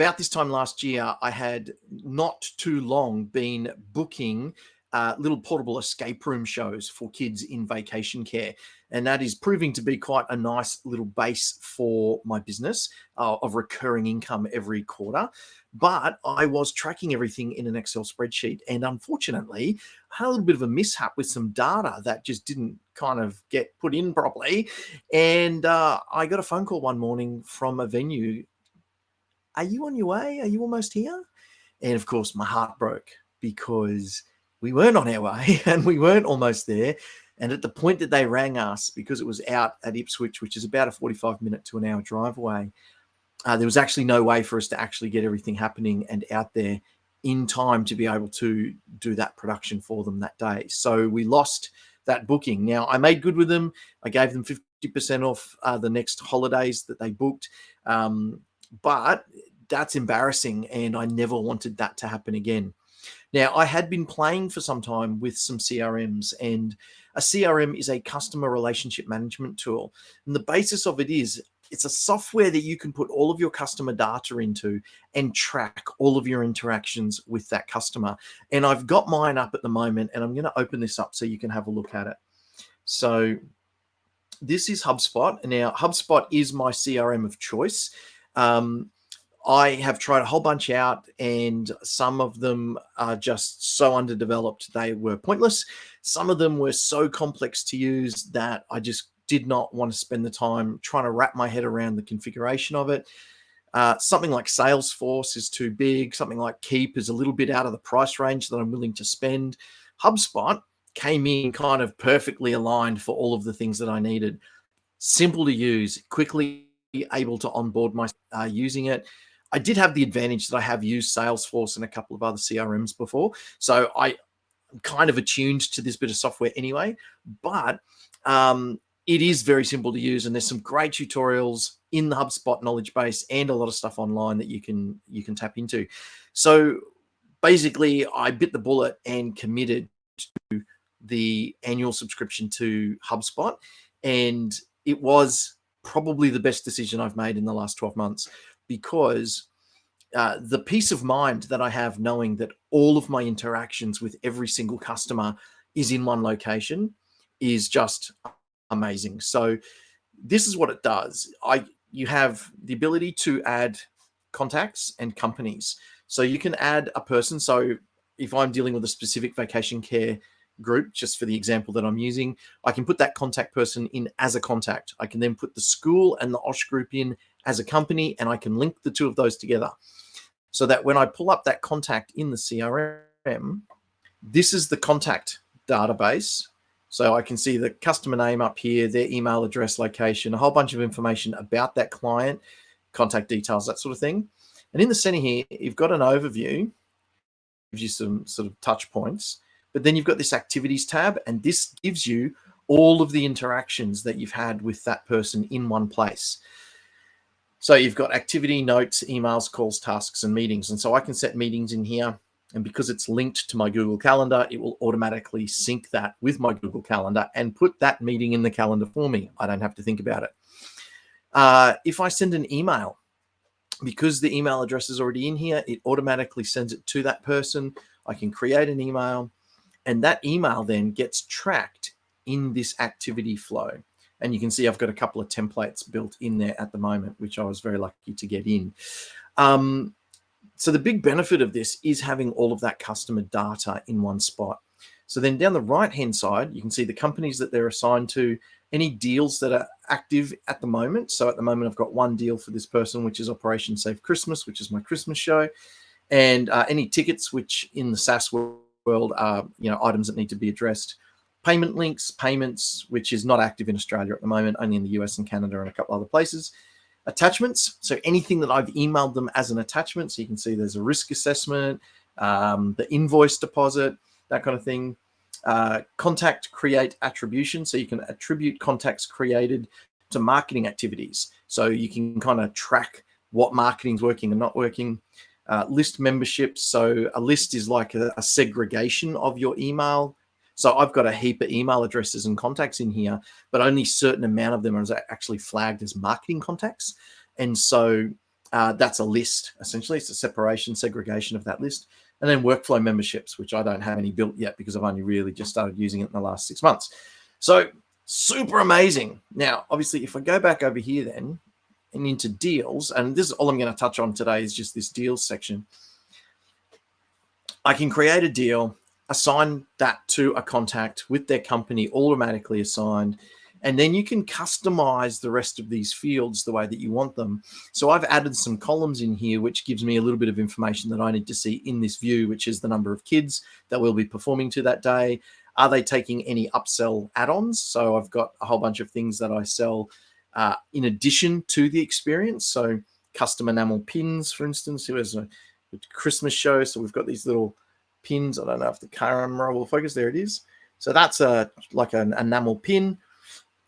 about this time last year, I had not too long been booking little portable escape room shows for kids in vacation care. And that is proving to be quite a nice little base for my business of recurring income every quarter. But I was tracking everything in an Excel spreadsheet. And unfortunately, I had a little bit of a mishap with some data that just didn't kind of get put in properly. And I got a phone call one morning from a venue. Are you on your way? Are you almost here? And of course, my heart broke because we weren't on our way and we weren't almost there. And at the point that they rang us, because it was out at Ipswich, which is about a 45-minute to an hour drive away, there was actually no way for us to actually get everything happening and out there in time to be able to do that production for them that day. So we lost that booking. Now, I made good with them. I gave them 50% off the next holidays that they booked. But that's embarrassing, and I never wanted that to happen again. Now, I had been playing for some time with some CRMs, and a CRM is a customer relationship management tool. And the basis of it is it's a software that you can put all of your customer data into and track all of your interactions with that customer. And I've got mine up at the moment, and I'm going to open this up so you can have a look at it. So this is HubSpot. Now, HubSpot is my CRM of choice. I have tried a whole bunch out, and some of them are just so underdeveloped they were pointless. Some of them were so complex to use that I just did not want to spend the time trying to wrap my head around the configuration of it. Something like Salesforce is too big. Something like Keep is a little bit out of the price range that I'm willing to spend. HubSpot came in kind of perfectly aligned for all of the things that I needed. Simple to use, quickly able to onboard my using it. I did have the advantage that I have used Salesforce and a couple of other CRMs before. So I'm kind of attuned to this bit of software anyway, but it is very simple to use. And there's some great tutorials in the HubSpot knowledge base and a lot of stuff online that you can tap into. So basically I bit the bullet and committed to the annual subscription to HubSpot. And it was probably the best decision I've made in the last 12 months. Because the peace of mind that I have knowing that all of my interactions with every single customer is in one location is just amazing. So this is what it does. You have the ability to add contacts and companies. So you can add a person. So if I'm dealing with a specific vacation care group, just for the example that I'm using, I can put that contact person in as a contact. I can then put the school and the OSH group in as a company, and I can link the two of those together so that when I pull up that contact in the CRM, this is the contact database. So I can see the customer name up here, their email address, location, a whole bunch of information about that client, contact details, that sort of thing. And in the center here, you've got an overview, gives you some sort of touch points, but then you've got this activities tab, and this gives you all of the interactions that you've had with that person in one place. So you've got activity, notes, emails, calls, tasks, and meetings. And so I can set meetings in here. And because it's linked to my Google Calendar, it will automatically sync that with my Google Calendar and put that meeting in the calendar for me. I don't have to think about it. If I send an email, because the email address is already in here, it automatically sends it to that person. I can create an email, and that email then gets tracked in this activity flow. And you can see I've got a couple of templates built in there at the moment, which I was very lucky to get in. So the big benefit of this is having all of that customer data in one spot. So then down the right-hand side, you can see the companies that they're assigned to, any deals that are active at the moment. So at the moment, I've got one deal for this person, which is Operation Safe Christmas, which is my Christmas show. And any tickets, which in the SaaS world are items that need to be addressed. Payment links, payments, which is not active in Australia at the moment, only in the US and Canada and a couple other places. Attachments, so anything that I've emailed them as an attachment. So you can see there's a risk assessment, the invoice deposit, that kind of thing. Contact create attribution, so you can attribute contacts created to marketing activities. So you can kind of track what marketing's working and not working. List memberships, so a list is like a segregation of your email. So I've got a heap of email addresses and contacts in here, but only a certain amount of them are actually flagged as marketing contacts. And so That's a list, essentially. It's a separation, segregation of that list. And then workflow memberships, which I don't have any built yet because I've only really just started using it in the last 6 months. So super amazing. Now, obviously, if I go back over here then and into deals, and this is all I'm going to touch on today is just this deals section. I can create a deal, assign that to a contact with their company automatically assigned, and then you can customize the rest of these fields the way that you want them. So I've added some columns in here, which gives me a little bit of information that I need to see in this view, which is the number of kids that we'll be performing to that day. Are they taking any upsell add-ons? So I've got a whole bunch of things that I sell in addition to the experience. So custom enamel pins, for instance. Here was a Christmas show. So we've got these little pins. I don't know if the camera will focus. There it is. So that's like an enamel pin.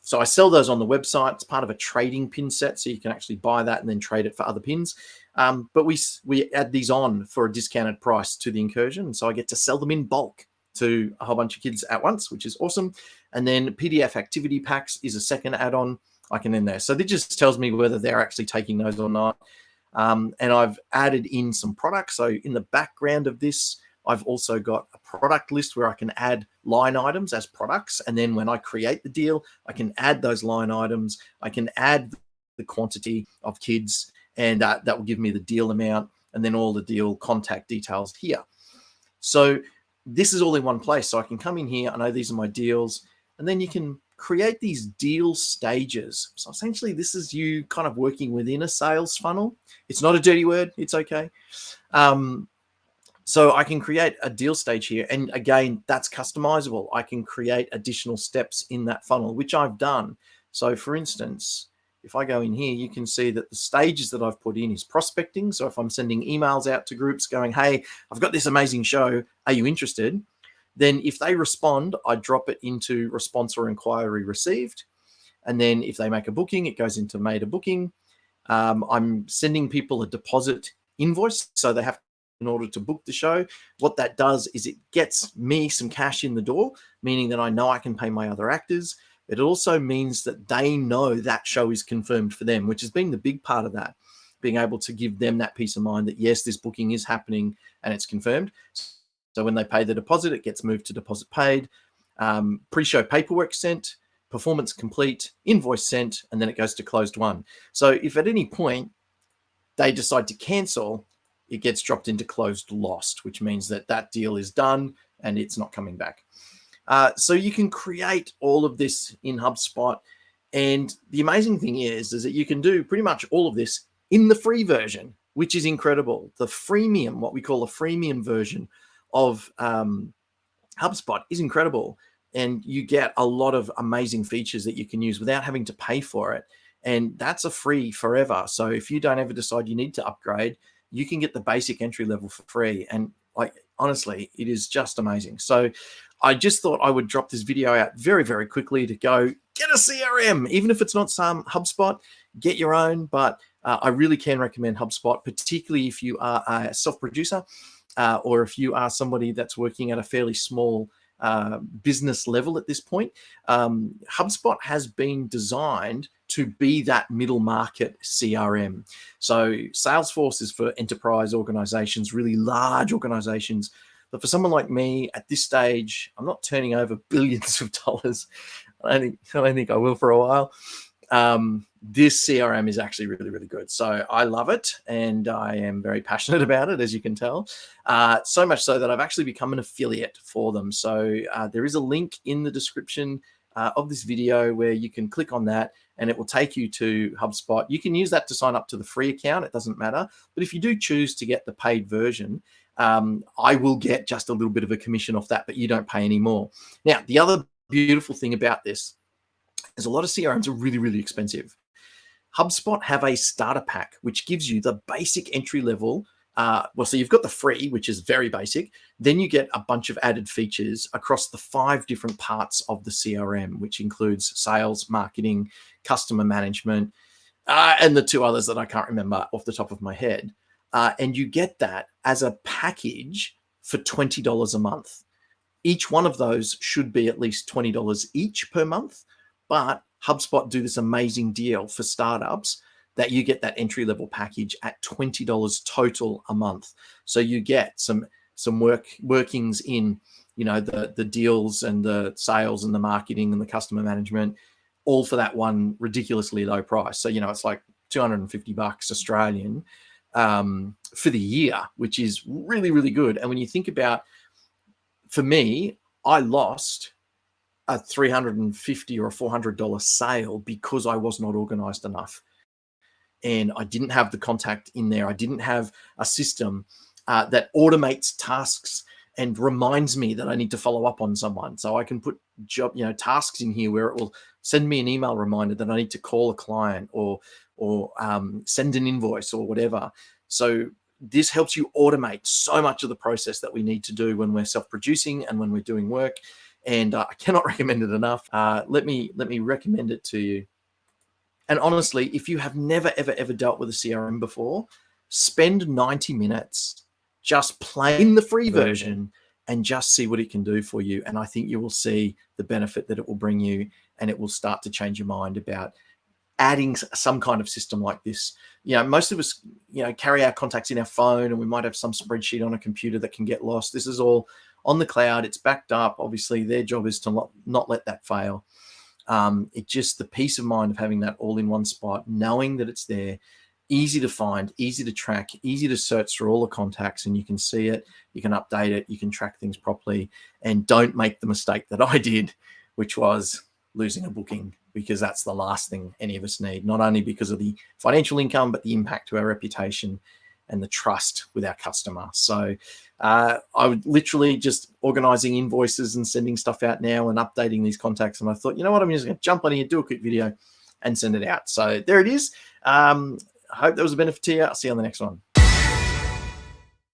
So I sell those on the website. It's part of a trading pin set, so you can actually buy that and then trade it for other pins. But we add these on for a discounted price to the incursion, and so I get to sell them in bulk to a whole bunch of kids at once, which is awesome. And then PDF activity packs is a second add-on I can in there. So that just tells me whether they're actually taking those or not. And I've added in some products. So in the background of this, I've also got a product list where I can add line items as products. And then when I create the deal, I can add those line items. I can add the quantity of kids, and that will give me the deal amount and then all the deal contact details here. So this is all in one place. So I can come in here. I know these are my deals, and then you can create these deal stages. So essentially, this is you kind of working within a sales funnel. It's not a dirty word. It's okay. So I can create a deal stage here. And again, that's customizable. I can create additional steps in that funnel, which I've done. So for instance, if I go in here, you can see that the stages that I've put in is prospecting. So if I'm sending emails out to groups going, hey, I've got this amazing show, are you interested? Then if they respond, I drop it into response or inquiry received. And then if they make a booking, it goes into made a booking. I'm sending people a deposit invoice. So they have, in order to book the show, what that does is it gets me some cash in the door, meaning that I know I can pay my other actors. It also means that they know that show is confirmed for them, which has been the big part of that, being able to give them that peace of mind that, yes, this booking is happening and it's confirmed. So when they pay the deposit, it gets moved to deposit paid, pre-show paperwork sent, performance complete, invoice sent, and then it goes to closed won. So if at any point they decide to cancel, it gets dropped into closed lost, which means that that deal is done and it's not coming back. So you can create all of this in HubSpot. And the amazing thing is that you can do pretty much all of this in the free version, which is incredible. The freemium, what we call a freemium version of HubSpot, is incredible. And you get a lot of amazing features that you can use without having to pay for it. And that's a free forever. So if you don't ever decide you need to upgrade, you can get the basic entry level for free. And like, honestly, it is just amazing. So I just thought I would drop this video out very, very quickly to go get a CRM, even if it's not some HubSpot, get your own. But I really can recommend HubSpot, particularly if you are a self-producer or if you are somebody that's working at a fairly small business level at this point. HubSpot has been designed to be that middle market CRM. So Salesforce is for enterprise organizations, really large organizations. But for someone like me at this stage, I'm not turning over billions of dollars. I don't think I will for a while. This CRM is actually really, really good. So I love it, and I am very passionate about it, as you can tell. So much so that I've actually become an affiliate for them. So there is a link in the description of this video where you can click on that and it will take you to HubSpot. You can use that to sign up to the free account. It doesn't matter. But if you do choose to get the paid version, I will get just a little bit of a commission off that, but you don't pay any more. Now, the other beautiful thing about this is a lot of CRMs are really, really expensive. HubSpot have a starter pack, which gives you the basic entry level. So you've got the free, which is very basic. Then you get a bunch of added features across the 5 different parts of the CRM, which includes sales, marketing, customer management, and the 2 others that I can't remember off the top of my head. And you get that as a package for $20 a month. Each one of those should be at least $20 each per month, but HubSpot do this amazing deal for startups that you get that entry level package at $20 total a month. So you get some workings in, you know, the deals and the sales and the marketing and the customer management, all for that one ridiculously low price. So, you know, it's like $250 Australian for the year, which is really, really good. And when you think about, for me, I lost a $350 or a $400 sale because I was not organized enough. And I didn't have the contact in there. I didn't have a system that automates tasks and reminds me that I need to follow up on someone. So I can put tasks in here where it will send me an email reminder that I need to call a client or send an invoice or whatever. So this helps you automate so much of the process that we need to do when we're self-producing and when we're doing work. And I cannot recommend it enough. Let me recommend it to you. And honestly, if you have never, ever, ever dealt with a CRM before, spend 90 minutes just playing the free version and just see what it can do for you. And I think you will see the benefit that it will bring you, and it will start to change your mind about adding some kind of system like this. You know, most of us, you know, carry our contacts in our phone, and we might have some spreadsheet on a computer that can get lost. This is all on the cloud. It's backed up. Obviously, their job is to not let that fail. It just, the peace of mind of having that all in one spot, knowing that it's there, easy to find, easy to track, easy to search through all the contacts, and you can see it, you can update it, you can track things properly, and don't make the mistake that I did, which was losing a booking, because that's the last thing any of us need, not only because of the financial income, but the impact to our reputation and the trust with our customer. So I would literally just organizing invoices and sending stuff out now and updating these contacts. And I thought, you know what, I'm just going to jump on here, do a quick video and send it out. So there it is. I hope that was a benefit to you. I'll see you on the next one.